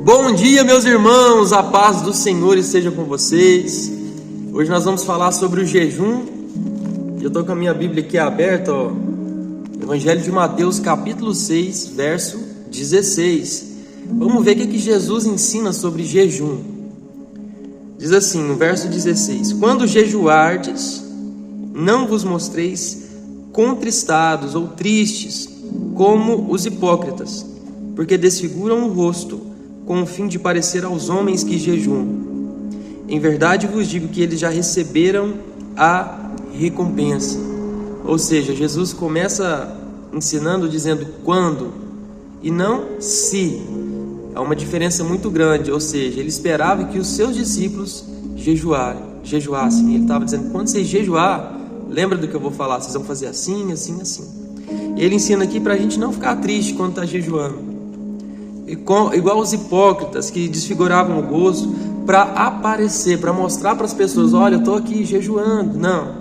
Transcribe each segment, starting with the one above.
Bom dia, meus irmãos, a paz do Senhor esteja com vocês. Hoje nós vamos falar sobre o jejum. Eu estou com a minha Bíblia aqui aberta, Evangelho de Mateus, capítulo 6, verso 16. Vamos ver o que Jesus ensina sobre jejum. Diz assim, no verso 16: Quando jejuardes, não vos mostreis contristados ou tristes, como os hipócritas, porque desfiguram o rosto, com o fim de parecer aos homens que jejuam. Em verdade vos digo que eles já receberam a recompensa. Ou seja, Jesus começa ensinando dizendo quando e não se. Há uma diferença muito grande, ou seja, ele esperava que os seus discípulos jejuassem. Ele estava dizendo, quando vocês jejuar, lembra do que eu vou falar, vocês vão fazer assim, assim, assim. E ele ensina aqui para a gente não ficar triste quando está jejuando. Igual os hipócritas que desfiguravam o rosto para aparecer, para mostrar para as pessoas, olha, eu estou aqui jejuando. Não.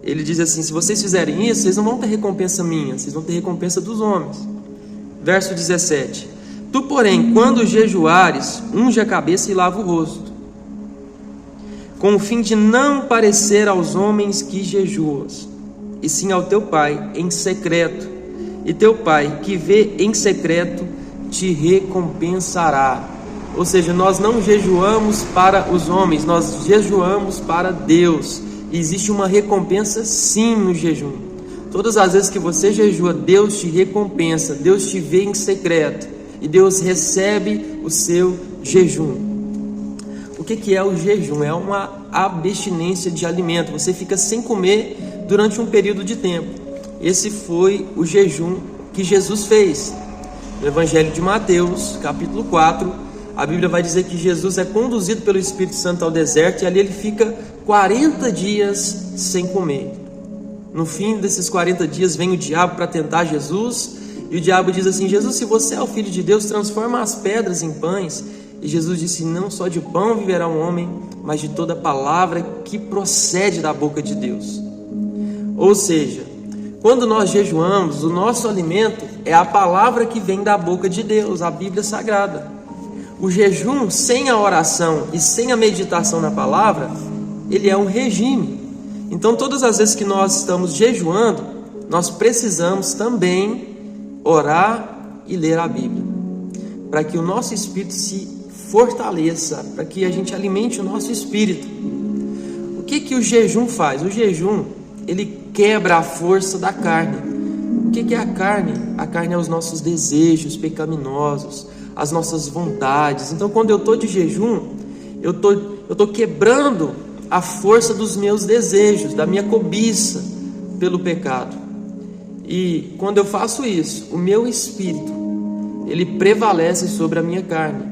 Ele diz assim, se vocês fizerem isso, vocês não vão ter recompensa minha, vocês vão ter recompensa dos homens. Verso 17: Tu, porém, quando jejuares, unge a cabeça e lava o rosto, com o fim de não parecer aos homens que jejuas, e sim ao teu pai em secreto, e teu pai que vê em secreto te recompensará. Ou seja, nós não jejuamos para os homens, nós jejuamos para Deus. E existe uma recompensa sim no jejum. Todas as vezes que você jejua, Deus te recompensa, Deus te vê em secreto e Deus recebe o seu jejum. O que é o jejum? É uma abstinência de alimento. Você fica sem comer durante um período de tempo. Esse foi o jejum que Jesus fez. No Evangelho de Mateus, capítulo 4, a Bíblia vai dizer que Jesus é conduzido pelo Espírito Santo ao deserto e ali ele fica 40 dias sem comer. No fim desses 40 dias vem o diabo para tentar Jesus e o diabo diz assim, Jesus, se você é o Filho de Deus, transforma as pedras em pães. E Jesus disse, não só de pão viverá um homem, mas de toda palavra que procede da boca de Deus. Ou seja, quando nós jejuamos, o nosso alimento é a palavra que vem da boca de Deus, a Bíblia Sagrada. O jejum sem a oração e sem a meditação na palavra, ele é um regime. Então todas as vezes que nós estamos jejuando, nós precisamos também orar e ler a Bíblia, para que o nosso espírito se fortaleça, para que a gente alimente o nosso espírito. O que o jejum faz? O jejum, ele quebra a força da carne. O que é a carne? A carne é os nossos desejos pecaminosos, as nossas vontades. Então quando eu estou de jejum, eu estou quebrando a força dos meus desejos, da minha cobiça pelo pecado. E quando eu faço isso, o meu espírito, ele prevalece sobre a minha carne.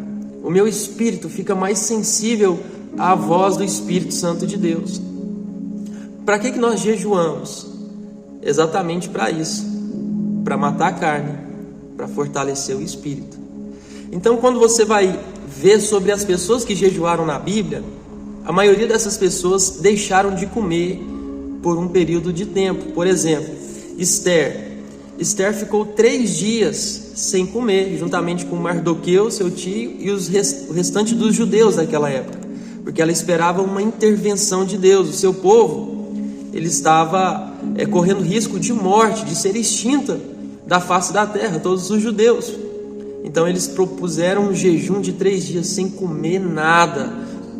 O meu espírito fica mais sensível à voz do Espírito Santo de Deus. Para que nós jejuamos? Exatamente para isso, para matar a carne, para fortalecer o espírito. Então, quando você vai ver sobre as pessoas que jejuaram na Bíblia, a maioria dessas pessoas deixaram de comer por um período de tempo. Por exemplo, Esther ficou 3 dias sem comer, juntamente com Mardoqueu, seu tio, e o restante dos judeus daquela época, porque ela esperava uma intervenção de Deus. O seu povo, ele estava correndo risco de morte, de ser extinta da face da terra, todos os judeus. Então eles propuseram um jejum de 3 dias sem comer nada.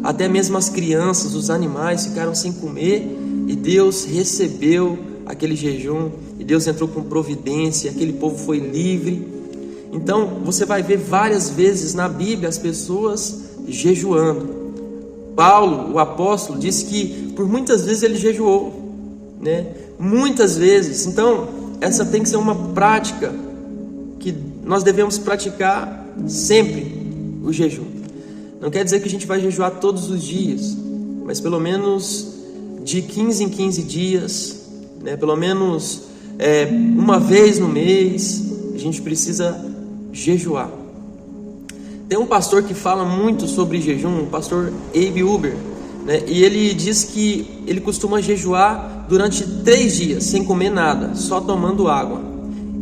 Até mesmo as crianças, os animais ficaram sem comer, e Deus recebeu aquele jejum, e Deus entrou com providência, aquele povo foi livre. Então você vai ver várias vezes na Bíblia as pessoas jejuando. Paulo, o apóstolo, disse que por muitas vezes ele jejuou, né? Muitas vezes. Então essa tem que ser uma prática que nós devemos praticar sempre, o jejum. Não quer dizer que a gente vai jejuar todos os dias, mas pelo menos de 15 em 15 dias, né? Pelo menos uma vez no mês, a gente precisa jejuar. Tem um pastor que fala muito sobre jejum, o pastor Abe Uber, né? E ele diz que ele costuma jejuar durante 3 dias, sem comer nada, só tomando água.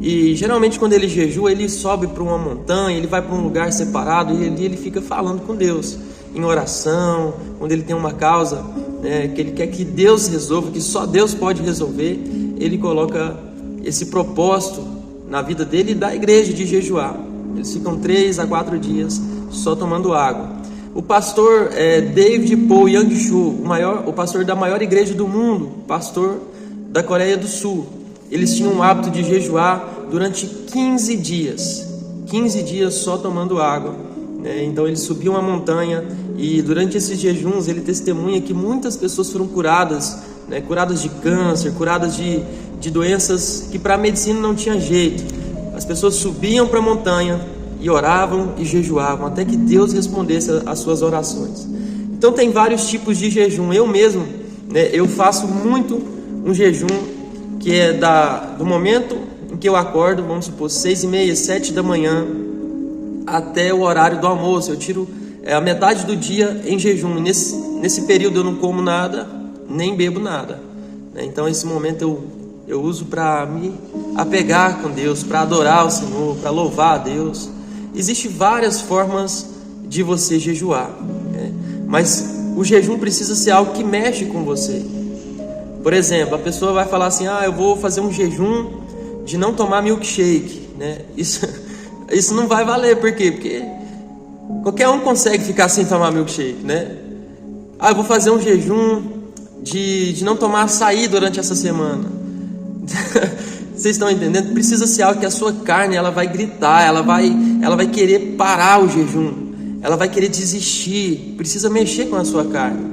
E geralmente quando ele jejua, ele sobe para uma montanha, ele vai para um lugar separado e ali ele fica falando com Deus, em oração, quando ele tem uma causa, né, que ele quer que Deus resolva, que só Deus pode resolver, ele coloca esse propósito na vida dele e da igreja de jejuar. Eles ficam 3 a 4 dias só tomando água. O pastor David Paul Yang-Shu, o pastor da maior igreja do mundo, pastor da Coreia do Sul, eles tinham o hábito de jejuar durante 15 dias só tomando água, né? Então eles subiam a montanha e durante esses jejuns ele testemunha que muitas pessoas foram curadas, né? Curadas de câncer, curadas de doenças que para a medicina não tinha jeito. As pessoas subiam para a montanha e oravam e jejuavam até que Deus respondesse as suas orações. Então tem vários tipos de jejum. Eu mesmo, né, eu faço muito um jejum que é do momento em que eu acordo, vamos supor, 6h30, 7 da manhã, até o horário do almoço. Eu tiro a metade do dia em jejum. Nesse período eu não como nada, nem bebo nada, né? Então esse momento eu uso para me apegar com Deus, para adorar o Senhor, para louvar a Deus. Existem várias formas de você jejuar, né? Mas o jejum precisa ser algo que mexe com você. Por exemplo, a pessoa vai falar assim: eu vou fazer um jejum de não tomar milkshake, né? Isso não vai valer. Por quê? Porque qualquer um consegue ficar sem tomar milkshake, né? Eu vou fazer um jejum de não tomar açaí durante essa semana. Vocês estão entendendo? Precisa ser algo que a sua carne ela vai gritar, ela vai querer parar o jejum, ela vai querer desistir. Precisa mexer com a sua carne.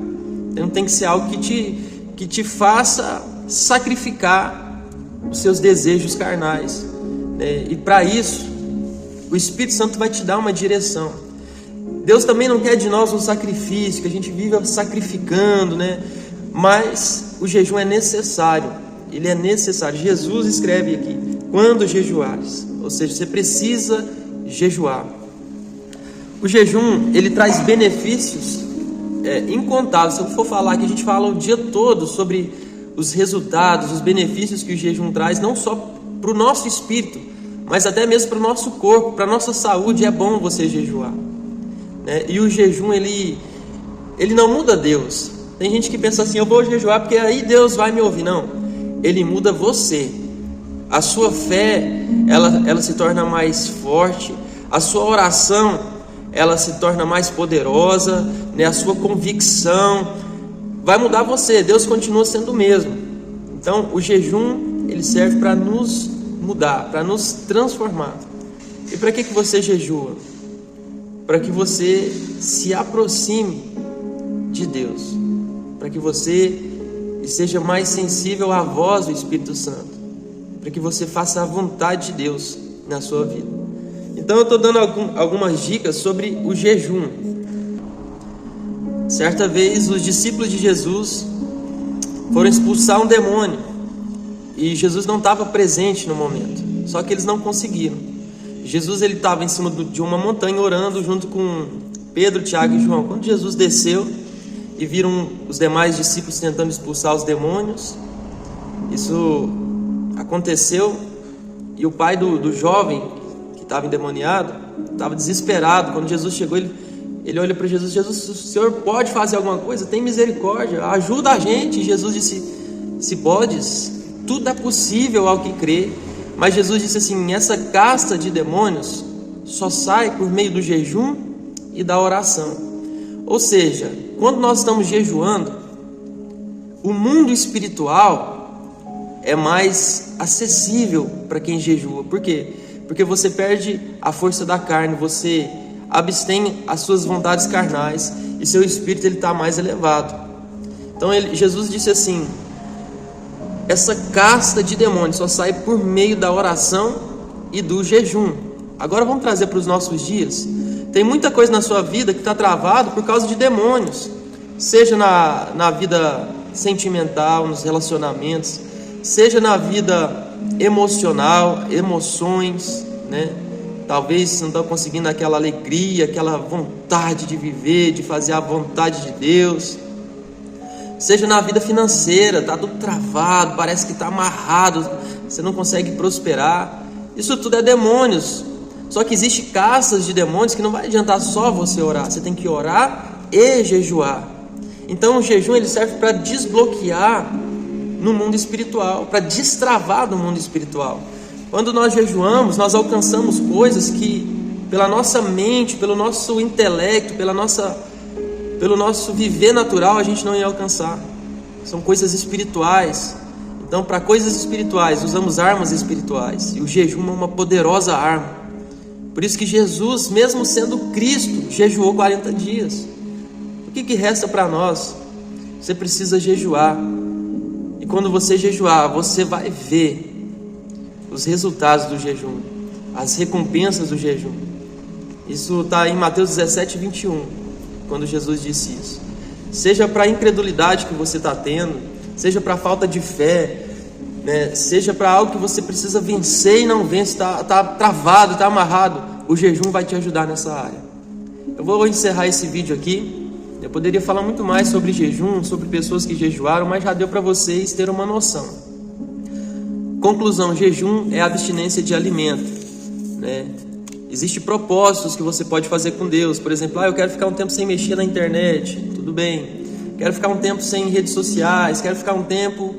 Então tem que ser algo que te faça sacrificar os seus desejos carnais, né? E para isso o Espírito Santo vai te dar uma direção. Deus também não quer de nós um sacrifício, que a gente viva sacrificando, né? Mas o jejum é necessário. Ele é necessário. Jesus escreve aqui: quando jejuares. Ou seja, você precisa jejuar. O jejum, ele traz benefícios incontáveis. Se eu for falar aqui, a gente fala o dia todo sobre os resultados, os benefícios que o jejum traz, não só para o nosso espírito, mas até mesmo para o nosso corpo, para a nossa saúde. É bom você jejuar, né? E o jejum, ele não muda Deus. Tem gente que pensa assim: eu vou jejuar porque aí Deus vai me ouvir. Não. Ele muda você. A sua fé, ela se torna mais forte. A sua oração, ela se torna mais poderosa, né? A sua convicção vai mudar você. Deus continua sendo o mesmo. Então, o jejum, ele serve para nos mudar, para nos transformar. E para que você jejua? Para que você se aproxime de Deus, para que você seja mais sensível à voz do Espírito Santo, para que você faça a vontade de Deus na sua vida. Então eu estou dando algumas dicas sobre o jejum. Certa vez os discípulos de Jesus foram expulsar um demônio e Jesus não estava presente no momento, só que eles não conseguiram. Jesus ele estava em cima de uma montanha orando junto com Pedro, Tiago e João. Quando Jesus desceu e viram os demais discípulos tentando expulsar os demônios, isso aconteceu, e o pai do jovem que estava endemoniado estava desesperado. Quando Jesus chegou, ele olha para Jesus: Jesus, o Senhor pode fazer alguma coisa? Tem misericórdia, ajuda a gente. E Jesus disse: se podes, tudo é possível ao que crê. Mas Jesus disse assim: essa casta de demônios só sai por meio do jejum e da oração. Ou seja, quando nós estamos jejuando, o mundo espiritual é mais acessível para quem jejua. Por quê? Porque você perde a força da carne, você abstém as suas vontades carnais e seu espírito está mais elevado. Então Jesus disse assim: essa casta de demônios só sai por meio da oração e do jejum. Agora vamos trazer para os nossos dias. Tem muita coisa na sua vida que está travado por causa de demônios, seja na vida sentimental, nos relacionamentos, seja na vida emocional, emoções, né? Talvez você não está conseguindo aquela alegria, aquela vontade de viver, de fazer a vontade de Deus. Seja na vida financeira, está tudo travado, parece que está amarrado, você não consegue prosperar. Isso tudo é demônios. Só que existe castas de demônios que não vai adiantar só você orar. Você tem que orar e jejuar. Então o jejum ele serve para desbloquear no mundo espiritual, para destravar do mundo espiritual. Quando nós jejuamos, nós alcançamos coisas que pela nossa mente, pelo nosso intelecto, pelo nosso viver natural a gente não ia alcançar. São coisas espirituais. Então, para coisas espirituais, usamos armas espirituais. E o jejum é uma poderosa arma. Por isso que Jesus, mesmo sendo Cristo, jejuou 40 dias. O que resta para nós? Você precisa jejuar. E quando você jejuar, você vai ver os resultados do jejum, as recompensas do jejum. Isso está em Mateus 17, 21, quando Jesus disse isso. Seja para a incredulidade que você está tendo, seja para a falta de fé, né? Seja para algo que você precisa vencer e não vence, está travado, está amarrado, o jejum vai te ajudar nessa área. Eu vou encerrar esse vídeo aqui. Eu poderia falar muito mais sobre jejum, sobre pessoas que jejuaram, mas já deu para vocês terem uma noção. Conclusão: jejum é abstinência de alimento, né? Existem propósitos que você pode fazer com Deus. Por exemplo, eu quero ficar um tempo sem mexer na internet. Tudo bem. Quero ficar um tempo sem redes sociais. Quero ficar um tempo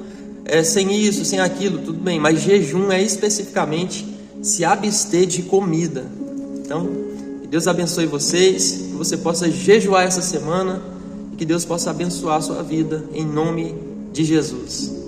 sem isso, sem aquilo. Tudo bem. Mas jejum é especificamente se abster de comida. Então, que Deus abençoe vocês. Que você possa jejuar essa semana. E que Deus possa abençoar a sua vida. Em nome de Jesus.